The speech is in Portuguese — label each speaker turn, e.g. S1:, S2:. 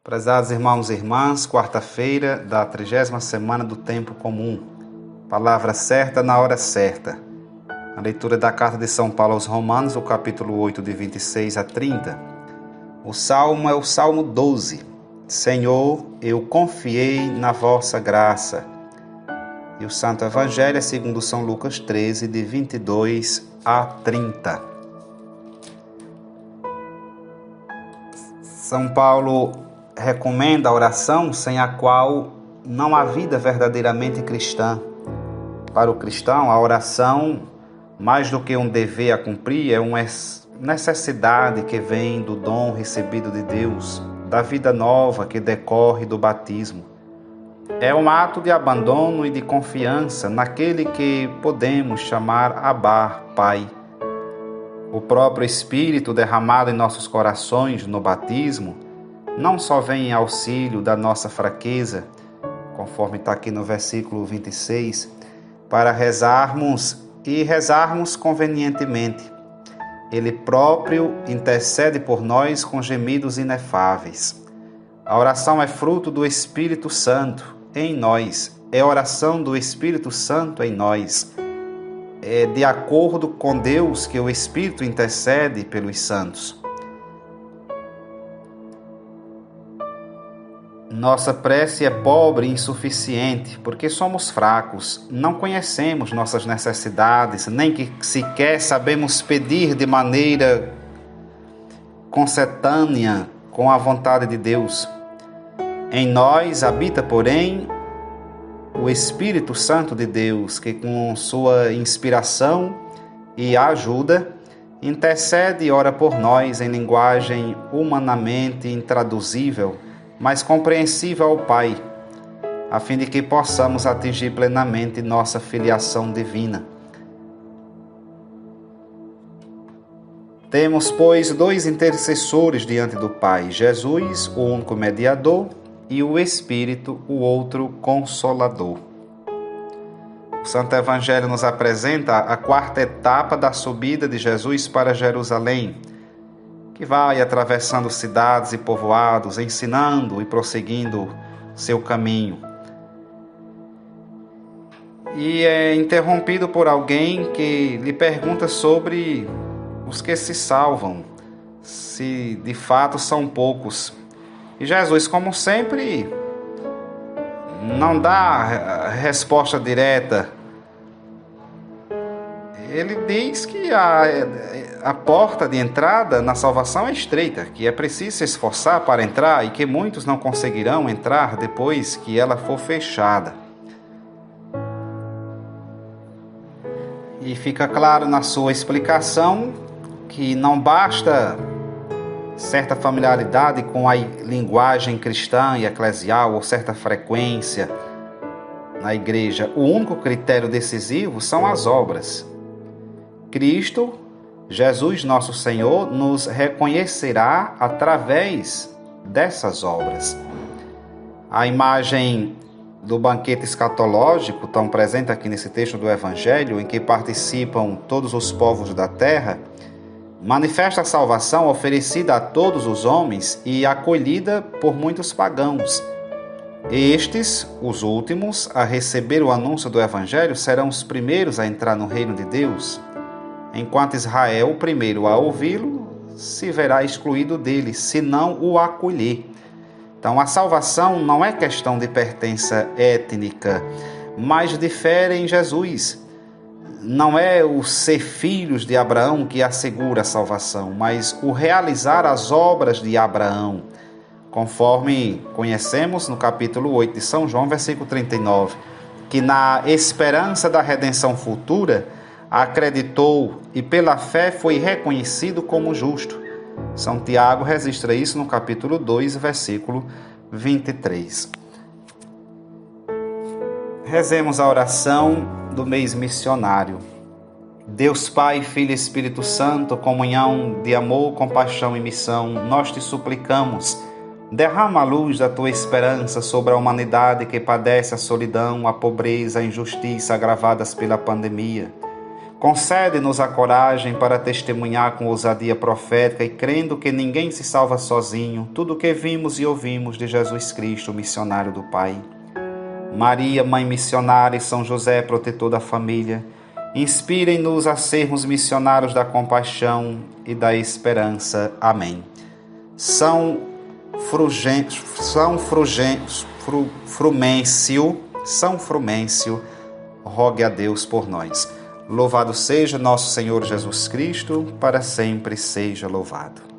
S1: Prezados irmãos e irmãs, quarta-feira da 30ª semana do Tempo Comum. Palavra certa na hora certa. A leitura da carta de São Paulo aos Romanos, o capítulo 8, de 26 a 30. O salmo é o Salmo 12. Senhor, eu confiei na vossa graça. E o Santo Evangelho é segundo São Lucas 13, de 22 a 30. São Paulo recomenda a oração sem a qual não há vida verdadeiramente cristã. Para o cristão, a oração, mais do que um dever a cumprir, é uma necessidade que vem do dom recebido de Deus, da vida nova que decorre do batismo. É um ato de abandono e de confiança naquele que podemos chamar Abá, Pai. O próprio Espírito derramado em nossos corações no batismo não só vem em auxílio da nossa fraqueza, conforme está aqui no versículo 26, para rezarmos convenientemente. Ele próprio intercede por nós com gemidos inefáveis. A oração é fruto do Espírito Santo em nós, é oração do Espírito Santo em nós. É de acordo com Deus que o Espírito intercede pelos santos. Nossa prece é pobre e insuficiente, porque somos fracos, não conhecemos nossas necessidades, nem que sequer sabemos pedir de maneira concetânea com a vontade de Deus. Em nós habita, porém, o Espírito Santo de Deus, que com sua inspiração e ajuda, intercede e ora por nós em linguagem humanamente intraduzível, mas compreensível ao Pai, a fim de que possamos atingir plenamente nossa filiação divina. Temos, pois, dois intercessores diante do Pai, Jesus, o único mediador, e o Espírito, o outro consolador. O Santo Evangelho nos apresenta a quarta etapa da subida de Jesus para Jerusalém, que vai atravessando cidades e povoados, ensinando e prosseguindo seu caminho. E é interrompido por alguém que lhe pergunta sobre os que se salvam, se de fato são poucos. E Jesus, como sempre, não dá resposta direta. Ele diz que a porta de entrada na salvação é estreita, que é preciso se esforçar para entrar e que muitos não conseguirão entrar depois que ela for fechada. E fica claro na sua explicação que não basta certa familiaridade com a linguagem cristã e eclesial ou certa frequência na igreja. O único critério decisivo são as obras. Cristo, Jesus nosso Senhor, nos reconhecerá através dessas obras. A imagem do banquete escatológico, tão presente aqui nesse texto do Evangelho, em que participam todos os povos da terra, manifesta a salvação oferecida a todos os homens e acolhida por muitos pagãos. Estes, os últimos, a receber o anúncio do Evangelho, serão os primeiros a entrar no reino de Deus, enquanto Israel, o primeiro a ouvi-lo, se verá excluído dele, se não o acolher. Então, a salvação não é questão de pertença étnica, mas difere em Jesus. Não é o ser filhos de Abraão que assegura a salvação, mas o realizar as obras de Abraão, conforme conhecemos no capítulo 8 de São João, versículo 39, que na esperança da redenção futura acreditou e pela fé foi reconhecido como justo. São Tiago registra isso no capítulo 2, versículo 23. Rezemos a oração do mês missionário. Deus Pai, Filho e Espírito Santo, comunhão de amor, compaixão e missão, nós te suplicamos, derrama a luz da tua esperança sobre a humanidade que padece a solidão, a pobreza, a injustiça agravadas pela pandemia. Concede-nos a coragem para testemunhar com ousadia profética e crendo que ninguém se salva sozinho, tudo o que vimos e ouvimos de Jesus Cristo, missionário do Pai. Maria, Mãe missionária, e São José, protetor da família, inspirem-nos a sermos missionários da compaixão e da esperança. Amém. São Frumêncio, rogue a Deus por nós. Louvado seja nosso Senhor Jesus Cristo, para sempre seja louvado.